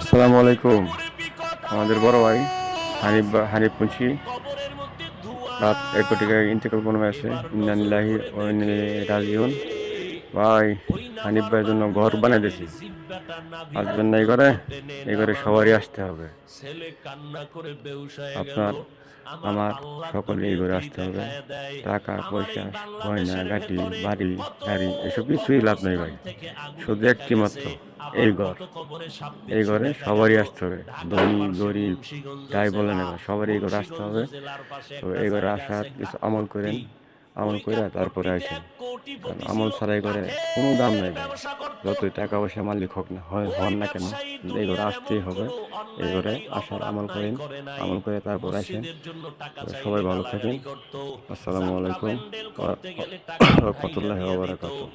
আসসালামু আলাইকুম। আমাদের বড় ভাই হানিফ মুন্সি রাত 1 কোটি ইন্তেকাল করবে আছে। ইন্না লিল্লাহি ওয়া ইন্না ইলাইহি রাজিউন। ভাই, হানিফ ভাইয়ের জন্য ঘর বানিয়ে দিয়েছি। আসবেন না এই ঘরে সবারই আসতে হবে। আপনার আমার সকলে এই ঘরে আসতে হবে। টাকা পয়সা, গয়না গাটি, বাড়ি গাড়ি এসব কিছুই লাভ নেই ভাই। শুধু একটি মাত্র এই ঘর। এই ঘরে সবারই আসতে হবে, ধনী গরিব যাই বলেন না কেন, সবারই এই ঘরে আসতে হবে। তো এই ঘরে আসার কিছু আমল করেন, আমল করে তারপরে আসেন। কারণ আমল ছাড়া এই ঘরে কোনো দাম নাই ভাই। যতই টাকা পয়সা মালিক হোক না হন না কেন, কিন্তু এই ঘরে আসতেই হবে। এই ঘরে আসার আমল করেন, আমল করে তারপর আসেন। তো সবাই ভালো থাকেন। আসসালামু আলাইকুম ওয়া রাহমাতুল্লাহি ওয়া বারাকাতুহু।